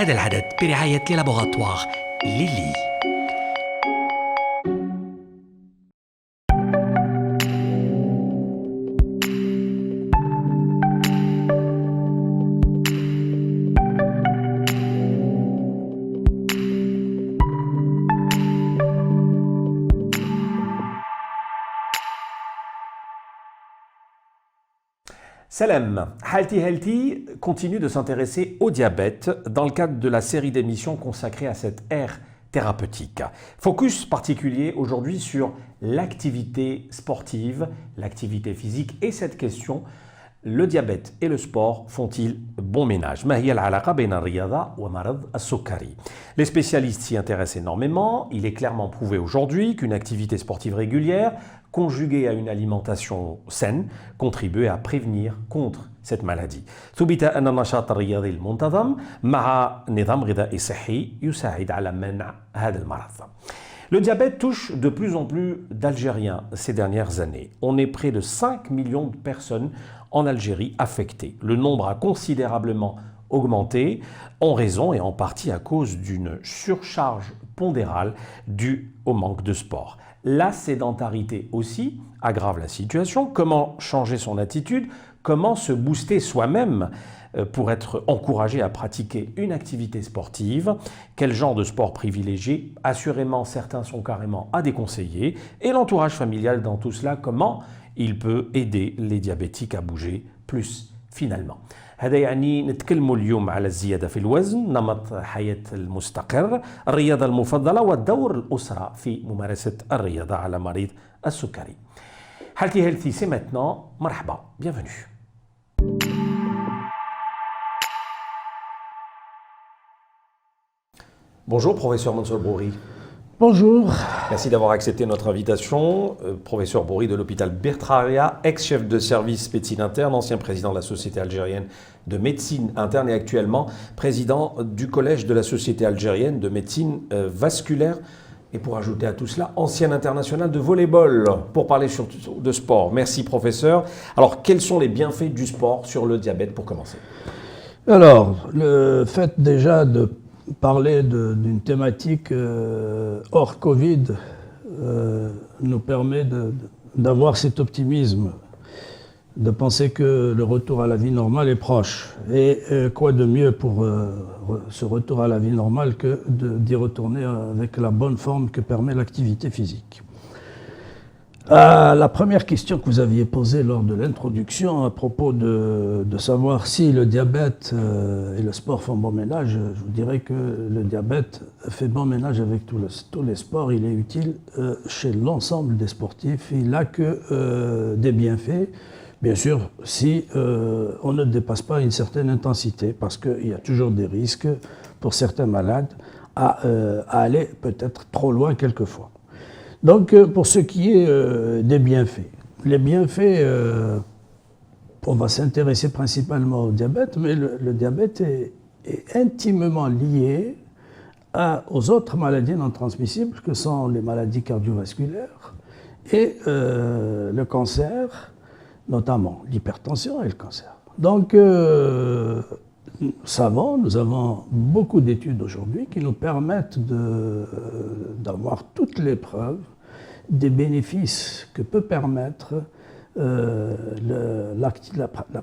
هذا العدد برعاية لي لابوغاتوار ليلي. Salam, Healthy Healthy continue de s'intéresser au diabète dans le cadre de la série d'émissions consacrée à cette ère thérapeutique. Focus particulier aujourd'hui sur l'activité sportive, l'activité physique et cette question, le diabète et le sport font-ils bon ménage? Les spécialistes s'y intéressent énormément. Il est clairement prouvé aujourd'hui qu'une activité sportive régulière conjuguée à une alimentation saine contribue à prévenir contre cette maladie. ثبت أن النشاط الرياضي المنتظم مع نظام غذائي صحي يساعد على منع هذا المرض. Le diabète touche de plus en plus d'Algériens ces dernières années. On est près de 5 millions de personnes en Algérie affectées. Le nombre a considérablement augmenté en raison et en partie à cause d'une surcharge pondérale due au manque de sport. La sédentarité aussi aggrave la situation. Comment changer son attitude? Comment se booster soi-même pour être encouragé à pratiquer une activité sportive? Quel genre de sport privilégier? Assurément, certains sont carrément à déconseiller. Et l'entourage familial dans tout cela, comment il peut aider les diabétiques à bouger plus finalement. هذا يعني نتكلموا اليوم على الزيادة في الوزن، نمط حياة المستقر، الرياضة المفضلة ودور الأسرة في ممارسة الرياضة على مريض السكري. Healthy Healthy, c'est maintenant. مرحبا, bienvenue. Bonjour, professeur Mansour Bourri. Bonjour. Merci d'avoir accepté notre invitation. Professeur Bourri de l'hôpital Bertraria, ex-chef de service médecine interne, ancien président de la Société algérienne de médecine interne et actuellement président du collège de la Société algérienne de médecine vasculaire. Et pour ajouter à tout cela, ancien international de volleyball, pour parler surtout de sport. Merci professeur. Alors, quels sont les bienfaits du sport sur le diabète pour commencer? Alors, le fait déjà de parler d'une thématique hors Covid nous permet d'avoir cet optimisme, de penser que le retour à la vie normale est proche. Et quoi de mieux pour ce retour à la vie normale que d'y retourner avec la bonne forme que permet l'activité physique. La première question que vous aviez posée lors de l'introduction à propos de savoir si le diabète et le sport font bon ménage, je vous dirais que le diabète fait bon ménage avec tous les sports. Il est utile chez l'ensemble des sportifs. Il n'a que des bienfaits, bien sûr, si on ne dépasse pas une certaine intensité, parce qu'il y a toujours des risques pour certains malades à aller peut-être trop loin quelquefois. Donc, pour ce qui est des bienfaits, les bienfaits, on va s'intéresser principalement au diabète, mais le diabète est intimement lié aux autres maladies non transmissibles que sont les maladies cardiovasculaires et le cancer, notamment l'hypertension et le cancer. Donc, nous avons beaucoup d'études aujourd'hui qui nous permettent d'avoir toutes les preuves des bénéfices que peut permettre la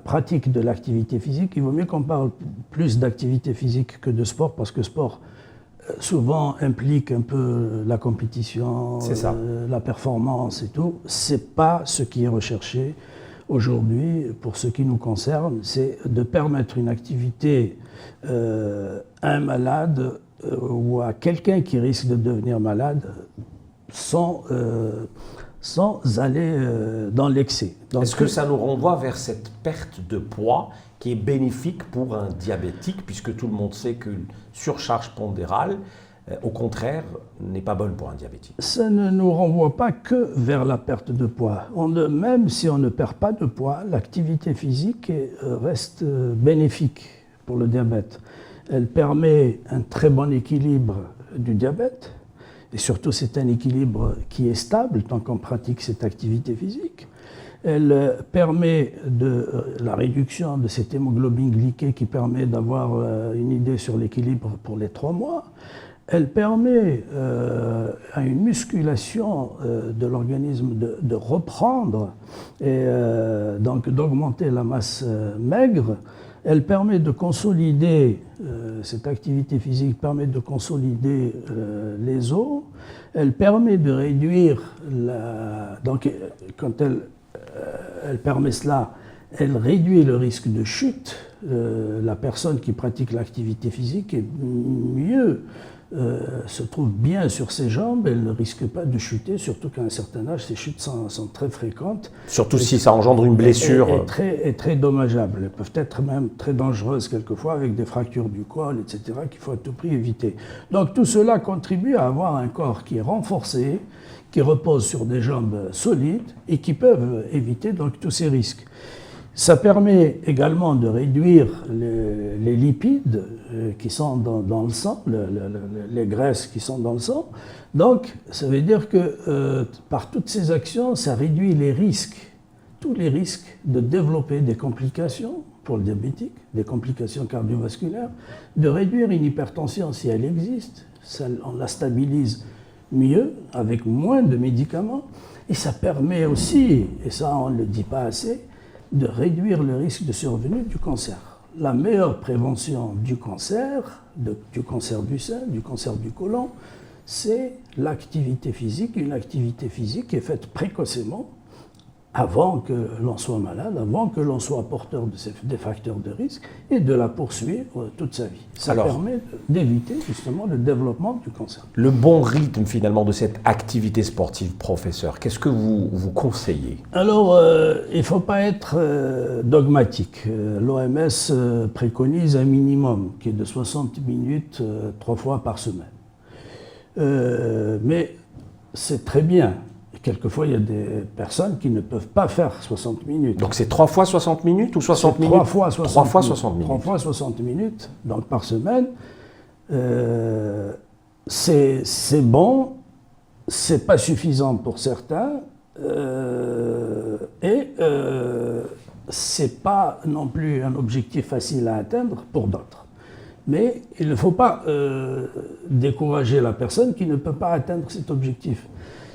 pratique de l'activité physique. Il vaut mieux qu'on parle plus d'activité physique que de sport, parce que sport souvent implique un peu la compétition, la performance et tout. C'est pas ce qui est recherché. Aujourd'hui, pour ce qui nous concerne, c'est de permettre une activité à un malade ou à quelqu'un qui risque de devenir malade sans aller dans l'excès. Est-ce que ça nous renvoie vers cette perte de poids qui est bénéfique pour un diabétique, puisque tout le monde sait qu'une surcharge pondérale, au contraire, n'est pas bonne pour un diabétique? Ça ne nous renvoie pas que vers la perte de poids. Même si on ne perd pas de poids, l'activité physique reste bénéfique pour le diabète. Elle permet un très bon équilibre du diabète, et surtout c'est un équilibre qui est stable tant qu'on pratique cette activité physique. Elle permet la réduction de cette hémoglobine glyquée qui permet d'avoir une idée sur l'équilibre pour les 3 mois. Elle permet à une musculation de l'organisme de reprendre et donc d'augmenter la masse maigre. Elle permet de consolider, cette activité physique permet de consolider les os. Elle permet de réduire donc quand elle permet cela, elle réduit le risque de chute. La personne qui pratique l'activité physique est mieux, se trouve bien sur ses jambes, elle ne risque pas de chuter, surtout qu'à un certain âge, ces chutes sont très fréquentes. Surtout si ça engendre une blessure. Et très dommageables. Elles peuvent être même très dangereuses quelquefois, avec des fractures du col, etc., qu'il faut à tout prix éviter. Donc tout cela contribue à avoir un corps qui est renforcé, qui repose sur des jambes solides et qui peuvent éviter donc tous ces risques. Ça permet également de réduire les lipides qui sont dans le sang, les graisses qui sont dans le sang. Donc, ça veut dire que par toutes ces actions, ça réduit les risques, tous les risques de développer des complications pour le diabétique, des complications cardiovasculaires, de réduire une hypertension si elle existe, on la stabilise mieux, avec moins de médicaments, et ça permet aussi, et ça on ne le dit pas assez, de réduire le risque de survenue du cancer. La meilleure prévention du cancer du sein, du cancer du côlon, c'est l'activité physique, une activité physique qui est faite précocement, avant que l'on soit malade, avant que l'on soit porteur des facteurs de risque, et de la poursuivre toute sa vie. Ça permet d'éviter justement le développement du cancer. Le bon rythme finalement de cette activité sportive, professeur, qu'est-ce que vous conseillez? Alors, il ne faut pas être dogmatique. L'OMS préconise un minimum qui est de 60 minutes 3 fois par semaine. Mais c'est très bien. Quelquefois, il y a des personnes qui ne peuvent pas faire 60 minutes. Donc c'est 3 fois 60 minutes ou 60 minutes? 3 fois 60 3 fois 60 minutes. 3 fois 60 minutes donc par semaine. C'est bon, c'est pas suffisant pour certains, c'est pas non plus un objectif facile à atteindre pour d'autres. Mais il ne faut pas décourager la personne qui ne peut pas atteindre cet objectif.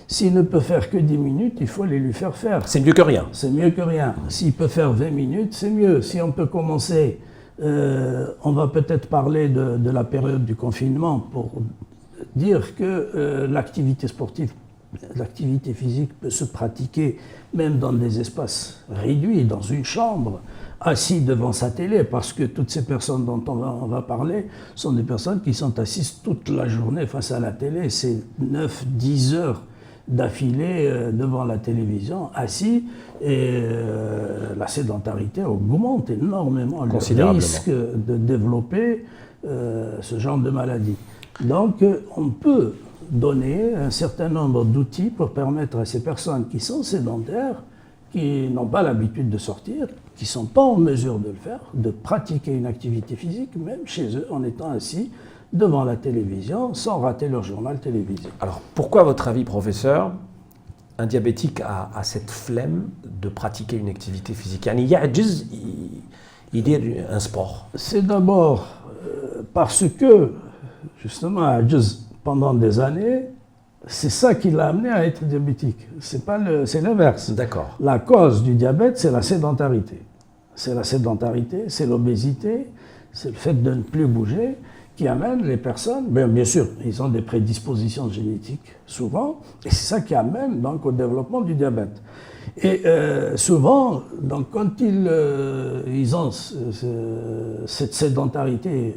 S'il ne peut faire que 10 minutes, il faut les lui faire faire. C'est mieux que rien. C'est mieux que rien. S'il peut faire 20 minutes, c'est mieux. Si on peut commencer, on va peut-être parler de la période du confinement pour dire que l'activité sportive, l'activité physique peut se pratiquer même dans des espaces réduits, dans une chambre, assis devant sa télé, parce que toutes ces personnes dont on va parler sont des personnes qui sont assises toute la journée face à la télé. C'est 9-10 heures d'affilée devant la télévision, assis, et la sédentarité augmente énormément le risque de développer ce genre de maladie. Donc on peut donner un certain nombre d'outils pour permettre à ces personnes qui sont sédentaires, qui n'ont pas l'habitude de sortir, qui ne sont pas en mesure de le faire, de pratiquer une activité physique, même chez eux, en étant assis devant la télévision, sans rater leur journal télévisé. Alors, pourquoi, à votre avis, professeur, un diabétique a cette flemme de pratiquer une activité physique? Il y a un sport. C'est d'abord parce que, justement, pendant des années, c'est ça qui l'a amené à être diabétique. C'est l'inverse. D'accord. La cause du diabète, c'est la sédentarité. C'est la sédentarité, c'est l'obésité, c'est le fait de ne plus bouger qui amène les personnes, bien sûr, ils ont des prédispositions génétiques, souvent, et c'est ça qui amène donc au développement du diabète. Et souvent, donc, quand ils ont cette sédentarité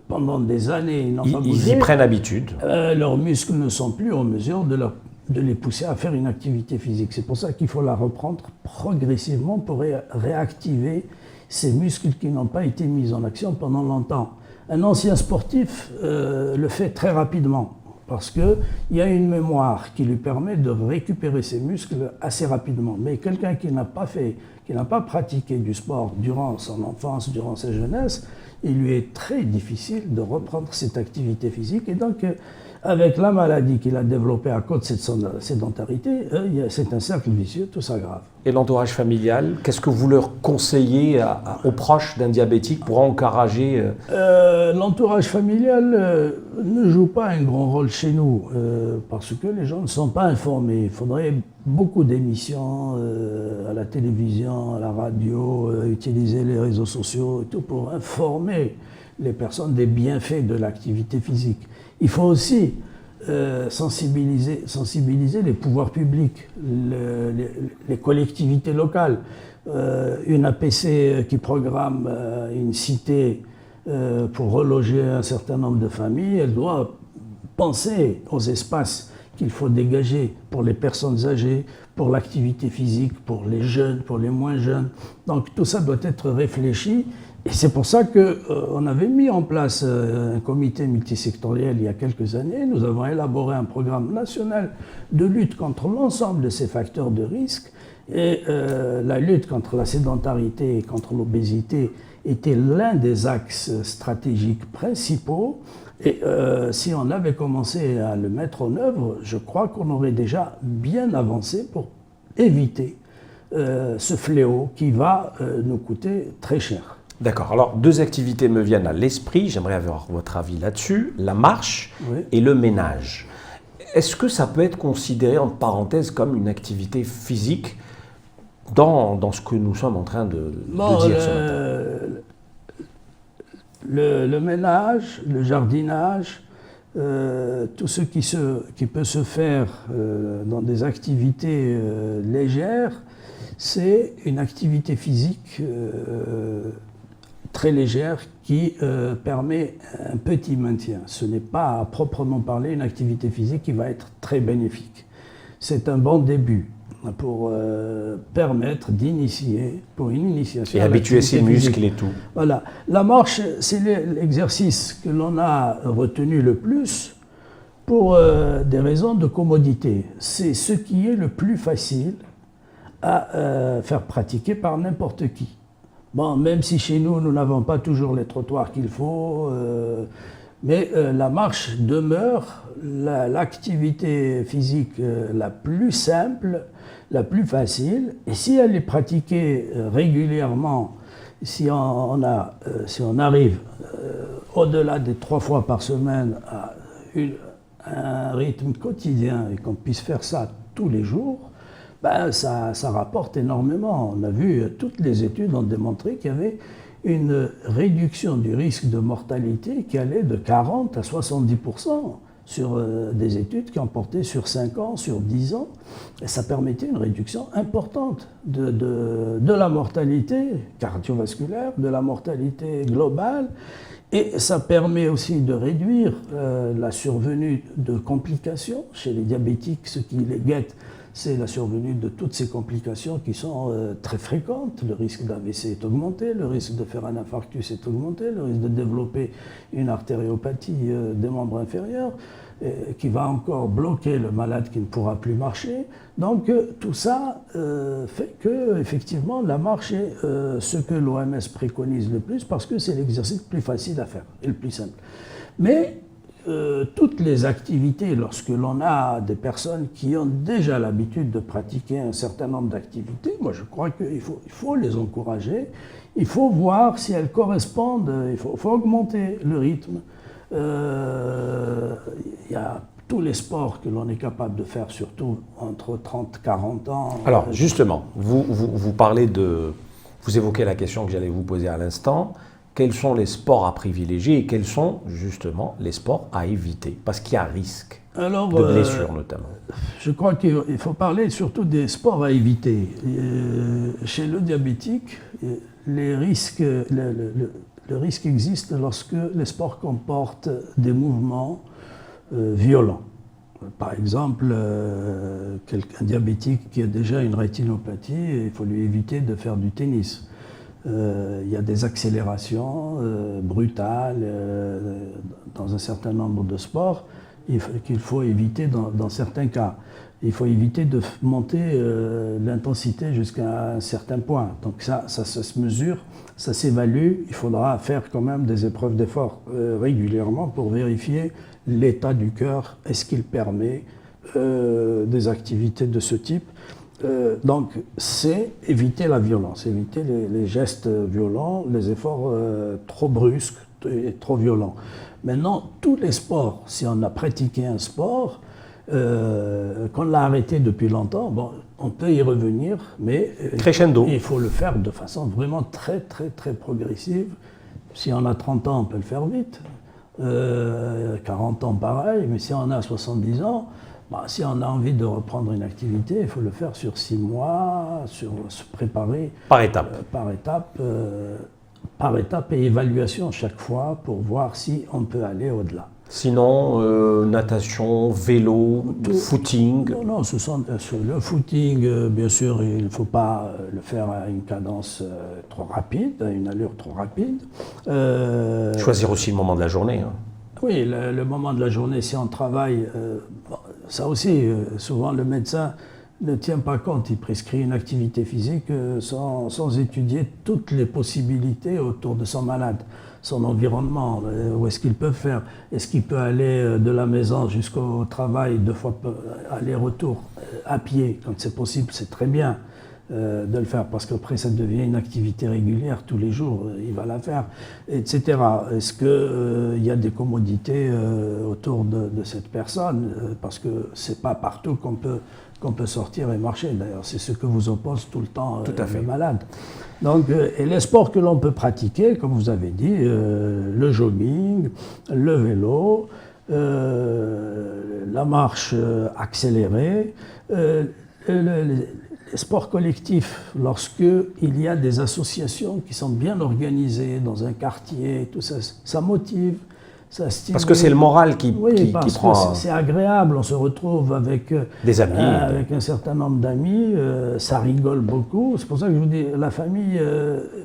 pendant des années, ils n'ont pas bougé, ils y prennent habitude. Leurs muscles ne sont plus en mesure de les pousser à faire une activité physique. C'est pour ça qu'il faut la reprendre progressivement pour réactiver ces muscles qui n'ont pas été mis en action pendant longtemps. Un ancien sportif le fait très rapidement parce qu'il y a une mémoire qui lui permet de récupérer ses muscles assez rapidement. Mais quelqu'un qui n'a qui n'a pas pratiqué du sport durant son enfance, durant sa jeunesse, il lui est très difficile de reprendre cette activité physique. Et donc, avec la maladie qu'il a développée à cause de cette sédentarité, c'est un cercle vicieux, tout s'aggrave. Et l'entourage familial, qu'est-ce que vous leur conseillez aux proches d'un diabétique pour encourager L'entourage familial ne joue pas un grand rôle chez nous parce que les gens ne sont pas informés. Il faudrait beaucoup d'émissions à la télévision, à la radio, utiliser les réseaux sociaux et tout pour informer les personnes des bienfaits de l'activité physique. Il faut aussi sensibiliser les pouvoirs publics, les collectivités locales. Une APC qui programme une cité pour reloger un certain nombre de familles, elle doit penser aux espaces qu'il faut dégager pour les personnes âgées, pour l'activité physique, pour les jeunes, pour les moins jeunes. Donc tout ça doit être réfléchi. Et c'est pour ça qu'on avait mis en place un comité multisectoriel il y a quelques années. Nous avons élaboré un programme national de lutte contre l'ensemble de ces facteurs de risque. Et la lutte contre la sédentarité et contre l'obésité était l'un des axes stratégiques principaux. Et si on avait commencé à le mettre en œuvre, je crois qu'on aurait déjà bien avancé pour éviter ce fléau qui va nous coûter très cher. D'accord. Alors, deux activités me viennent à l'esprit. J'aimerais avoir votre avis là-dessus. La marche et le ménage. Est-ce que ça peut être considéré, entre parenthèses, comme une activité physique dans ce que nous sommes en train de dire ce matin? Le ménage, le jardinage, tout ce qui peut se faire dans des activités légères, c'est une activité physique très légère qui permet un petit maintien. Ce n'est pas à proprement parler une activité physique qui va être très bénéfique. C'est un bon début pour permettre d'initier, pour une initiation. Et habituer ses muscles et tout. Voilà. La marche, c'est l'exercice que l'on a retenu le plus pour des raisons de commodité. C'est ce qui est le plus facile à faire pratiquer par n'importe qui. Bon, même si chez nous, nous n'avons pas toujours les trottoirs qu'il faut, mais la marche demeure l'activité physique la plus simple, la plus facile. Et si elle est pratiquée régulièrement, si on arrive au-delà des 3 fois par semaine à un rythme quotidien et qu'on puisse faire ça tous les jours, ben ça rapporte énormément. On a vu, toutes les études ont démontré qu'il y avait une réduction du risque de mortalité qui allait de 40 à 70% sur des études qui ont porté sur 5 ans, sur 10 ans. Et ça permettait une réduction importante de la mortalité cardiovasculaire, de la mortalité globale. Et ça permet aussi de réduire la survenue de complications chez les diabétiques, ce qui les guette. C'est la survenue de toutes ces complications qui sont très fréquentes. Le risque d'AVC est augmenté, le risque de faire un infarctus est augmenté, le risque de développer une artériopathie des membres inférieurs qui va encore bloquer le malade qui ne pourra plus marcher. Donc tout ça fait que effectivement la marche est ce que l'OMS préconise le plus parce que c'est l'exercice le plus facile à faire et le plus simple. Mais toutes les activités, lorsque l'on a des personnes qui ont déjà l'habitude de pratiquer un certain nombre d'activités, moi je crois qu'il faut les encourager, il faut voir si elles correspondent, il faut augmenter le rythme. Il y a tous les sports que l'on est capable de faire, surtout entre 30 et 40 ans. Alors justement, vous parlez vous évoquez la question que j'allais vous poser à l'instant. Quels sont les sports à privilégier et quels sont justement les sports à éviter? Parce qu'il y a risque de blessures notamment. Je crois qu'il faut parler surtout des sports à éviter. Chez le diabétique, le risque existe lorsque les sports comportent des mouvements violents. Par exemple, un diabétique qui a déjà une rétinopathie, il faut lui éviter de faire du tennis. Il y a des accélérations brutales dans un certain nombre de sports qu'il faut éviter dans certains cas. Il faut éviter de monter l'intensité jusqu'à un certain point. Donc ça se mesure, ça s'évalue. Il faudra faire quand même des épreuves d'effort régulièrement pour vérifier l'état du cœur. Est-ce qu'il permet des activités de ce type? Donc c'est éviter la violence, éviter les gestes violents, les efforts trop brusques et trop violents. Maintenant, tous les sports, si on a pratiqué un sport, qu'on l'a arrêté depuis longtemps, bon, on peut y revenir, mais Crescendo. il faut le faire de façon vraiment très progressive. Si on a 30 ans, on peut le faire vite. 40 ans, pareil, mais si on a 70 ans, bah, si on a envie de reprendre une activité, il faut le faire sur 6 mois, se préparer Par étape. par étape et évaluation chaque fois pour voir si on peut aller au-delà. Sinon, natation, vélo, footing. Non, le footing, bien sûr, il ne faut pas le faire à une cadence trop rapide, à une allure trop rapide. Choisir aussi le moment de la journée. Hein. Oui, le moment de la journée, si on travaille, ça aussi, souvent le médecin ne tient pas compte, il prescrit une activité physique sans étudier toutes les possibilités autour de son malade, son environnement, où est-ce qu'il peut faire, est-ce qu'il peut aller de la maison jusqu'au travail 2 fois aller-retour à pied, quand c'est possible, c'est très bien de le faire, parce qu'après ça devient une activité régulière, tous les jours, il va la faire, etc. Est-ce qu'il y a des commodités autour de cette personne, parce que c'est pas partout qu'on peut sortir et marcher, d'ailleurs, c'est ce que vous oppose tout le temps le malade. Donc, et les sports que l'on peut pratiquer, comme vous avez dit, le jogging, le vélo, la marche accélérée, les sports collectifs, lorsqu'il y a des associations qui sont bien organisées dans un quartier, tout ça, ça motive, ça stimule. Parce que c'est le moral qui prend. C'est agréable, on se retrouve avec des amis, avec un certain nombre d'amis, ça rigole beaucoup. C'est pour ça que je vous dis, la famille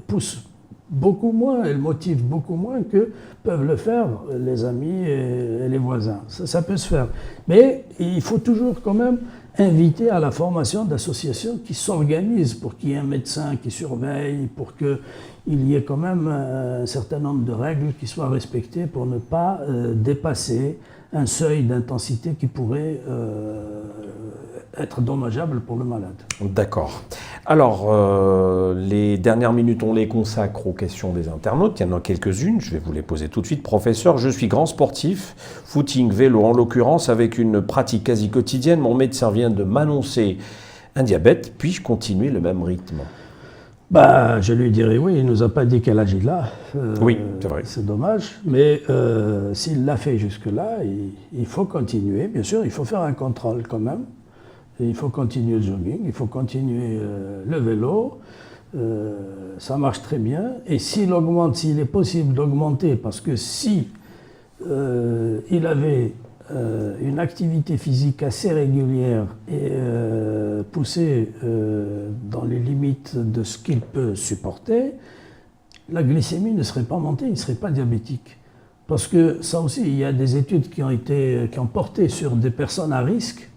pousse beaucoup moins, elle motive beaucoup moins que peuvent le faire les amis et les voisins. Ça peut se faire. Mais il faut toujours quand même inviter à la formation d'associations qui s'organisent pour qu'il y ait un médecin qui surveille, pour qu'il y ait quand même un certain nombre de règles qui soient respectées pour ne pas dépasser un seuil d'intensité qui pourrait être dommageable pour le malade. D'accord. Alors, les dernières minutes, on les consacre aux questions des internautes. Il y en a quelques-unes, je vais vous les poser tout de suite. Professeur, je suis grand sportif, footing, vélo en l'occurrence, avec une pratique quasi quotidienne. Mon médecin vient de m'annoncer un diabète. Puis-je continuer le même rythme ? Bah, je lui dirais oui, il ne nous a pas dit quel âge il a. Oui, c'est vrai. C'est dommage, mais s'il l'a fait jusque-là, il faut continuer. Bien sûr, il faut faire un contrôle quand même. Et il faut continuer le jogging, il faut continuer le vélo. Ça marche très bien. Et s'il est possible d'augmenter, parce que si il avait une activité physique assez régulière et poussée dans les limites de ce qu'il peut supporter, la glycémie ne serait pas montée, il ne serait pas diabétique. Parce que ça aussi, il y a des études qui ont porté sur des personnes à risque,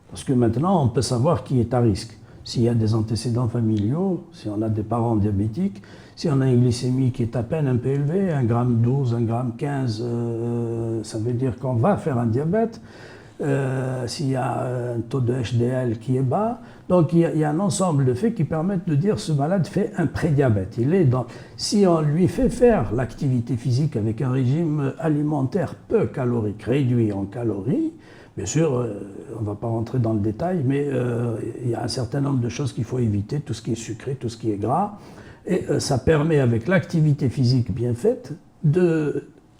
parce que maintenant, on peut savoir qui est à risque. S'il y a des antécédents familiaux, si on a des parents diabétiques, si on a une glycémie qui est à peine un peu élevée, 1,12 g, 1,15 g, ça veut dire qu'on va faire un diabète. S'il y a un taux de HDL qui est bas. Donc il y a un ensemble de faits qui permettent de dire que ce malade fait un prédiabète. Si on lui fait faire l'activité physique avec un régime alimentaire peu calorique, réduit en calories, bien sûr, on ne va pas rentrer dans le détail, mais il y a un certain nombre de choses qu'il faut éviter, tout ce qui est sucré, tout ce qui est gras. Et ça permet, avec l'activité physique bien faite,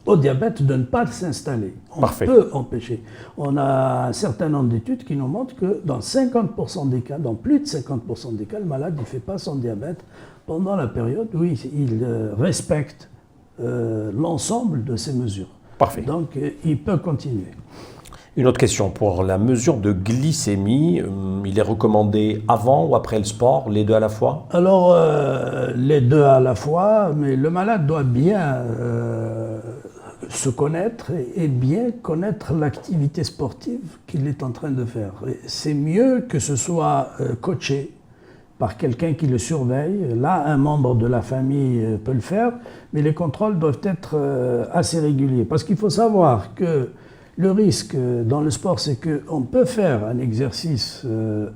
au diabète de ne pas s'installer. On peut empêcher. On a un certain nombre d'études qui nous montrent que dans 50% des cas, dans plus de 50% des cas, le malade ne fait pas son diabète pendant la période où il respecte l'ensemble de ces mesures. Parfait. Donc il peut continuer. Une autre question, pour la mesure de glycémie, il est recommandé avant ou après le sport, les deux à la fois ? Alors, les deux à la fois, mais le malade doit bien se connaître et bien connaître l'activité sportive qu'il est en train de faire. C'est mieux que ce soit coaché par quelqu'un qui le surveille. Là, un membre de la famille peut le faire, mais les contrôles doivent être assez réguliers. Parce qu'il faut savoir que le risque dans le sport, c'est qu'on peut faire un exercice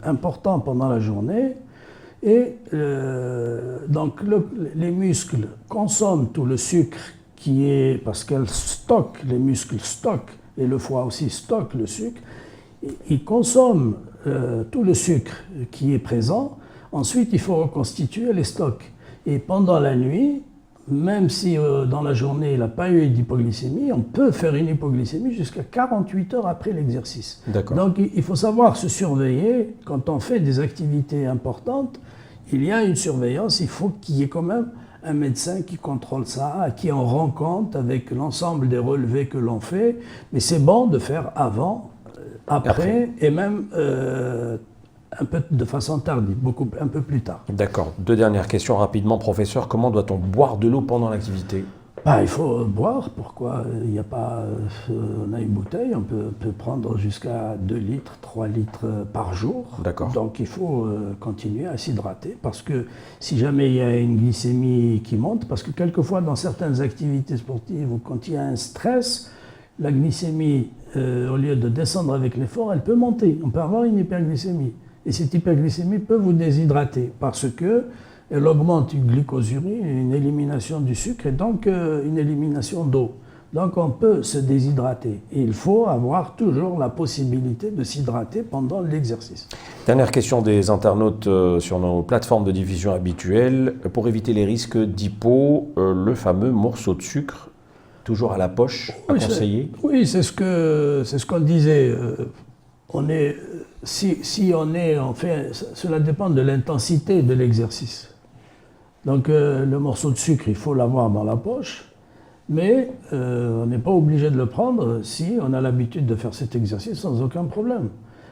important pendant la journée et donc les muscles consomment tout le sucre qui est, parce qu'elles stockent, les muscles stockent, et le foie aussi stocke le sucre, ils consomment tout le sucre qui est présent. Ensuite, il faut reconstituer les stocks. Et pendant la nuit, même si dans la journée il n'a pas eu d'hypoglycémie, on peut faire une hypoglycémie jusqu'à 48 heures après l'exercice. Donc il faut savoir se surveiller. Quand on fait des activités importantes, il y a une surveillance, il faut qu'il y ait quand même un médecin qui contrôle ça, qui en rend compte avec l'ensemble des relevés que l'on fait. Mais c'est bon de faire avant, après. Et même un peu de façon tardive, un peu plus tard. D'accord. 2 dernières questions rapidement, professeur. Comment doit-on boire de l'eau pendant l'activité ? Il faut boire. Pourquoi il n'y a pas... on a une bouteille, on peut prendre jusqu'à 2 litres, 3 litres par jour. D'accord. Donc il faut continuer à s'hydrater parce que si jamais il y a une glycémie qui monte, parce que quelquefois dans certaines activités sportives ou quand il y a un stress, la glycémie, au lieu de descendre avec l'effort, elle peut monter. On peut avoir une hyperglycémie. Et cette hyperglycémie peut vous déshydrater parce qu'elle augmente une glucosurie, une élimination du sucre et donc une élimination d'eau. Donc on peut se déshydrater. Et il faut avoir toujours la possibilité de s'hydrater pendant l'exercice. Dernière question des internautes sur nos plateformes de diffusion habituelles. Pour éviter les risques d'hypo, le fameux morceau de sucre, toujours à la poche, à conseiller ? Oui, c'est ce qu'on disait. Cela dépend de l'intensité de l'exercice. Donc le morceau de sucre, il faut l'avoir dans la poche, mais on n'est pas obligé de le prendre si on a l'habitude de faire cet exercice sans aucun problème.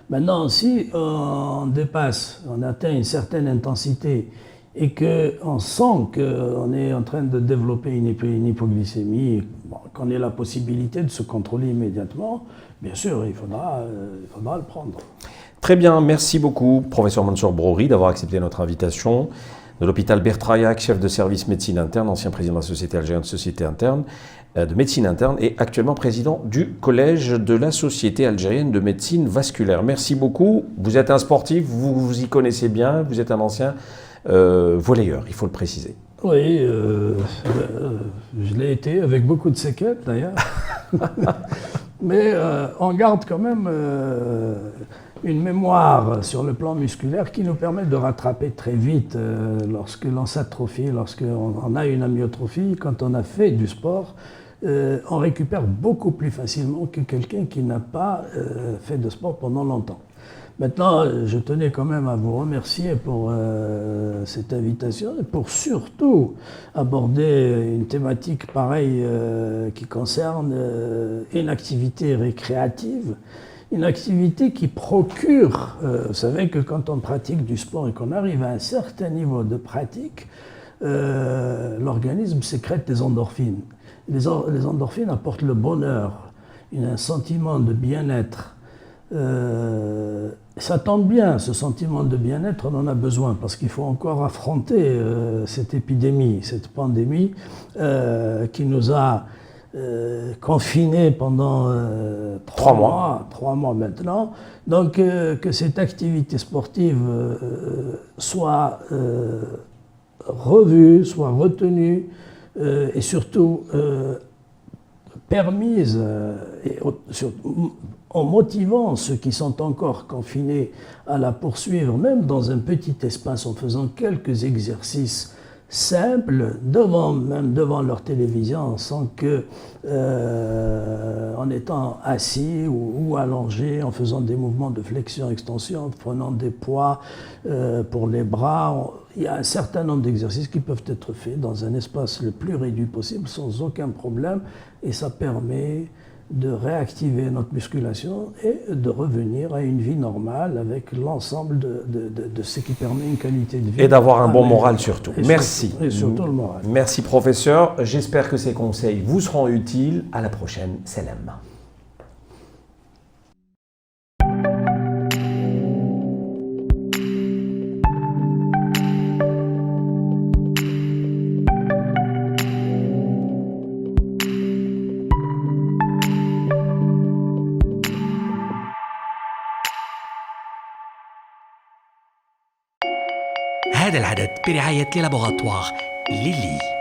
Maintenant, si on dépasse, on atteint une certaine intensité et qu'on sent qu'on est en train de développer une hypoglycémie, qu'on ait la possibilité de se contrôler immédiatement, bien sûr, il faudra le prendre. Très bien, merci beaucoup, professeur Mansour Brouri, d'avoir accepté notre invitation. De l'hôpital Bertraillac, chef de service médecine interne, ancien président de la Société algérienne de société interne, de médecine interne et actuellement président du collège de la Société algérienne de médecine vasculaire. Merci beaucoup. Vous êtes un sportif, vous vous y connaissez bien, vous êtes un ancien volleyeur, il faut le préciser. Oui, je l'ai été avec beaucoup de séquelles d'ailleurs. Mais on garde quand même une mémoire sur le plan musculaire qui nous permet de rattraper très vite lorsque l'on s'atrophie, lorsqu'on a une amyotrophie. Quand on a fait du sport, on récupère beaucoup plus facilement que quelqu'un qui n'a pas fait de sport pendant longtemps. Maintenant, je tenais quand même à vous remercier pour cette invitation et pour surtout aborder une thématique pareille qui concerne une activité récréative, une activité qui procure, vous savez que quand on pratique du sport et qu'on arrive à un certain niveau de pratique, l'organisme sécrète des endorphines. Les endorphines apportent le bonheur, un sentiment de bien-être. Ça tombe bien, ce sentiment de bien-être, on en a besoin parce qu'il faut encore affronter cette épidémie, cette pandémie qui nous a confinés pendant 3 mois maintenant. Donc que cette activité sportive soit revue, soit retenue et surtout permise en motivant ceux qui sont encore confinés à la poursuivre, même dans un petit espace, en faisant quelques exercices simples, même devant leur télévision, sans que, en étant assis ou allongé, en faisant des mouvements de flexion-extension, en prenant des poids pour les bras. Il y a un certain nombre d'exercices qui peuvent être faits dans un espace le plus réduit possible, sans aucun problème, et ça permet de réactiver notre musculation et de revenir à une vie normale avec l'ensemble de ce qui permet une qualité de vie. Et d'avoir un bon moral surtout. Merci. Et surtout le moral. Merci professeur. J'espère que ces conseils vous seront utiles. À la prochaine. Salam. هذا العدد برعاية لابوغاتوار ليلي.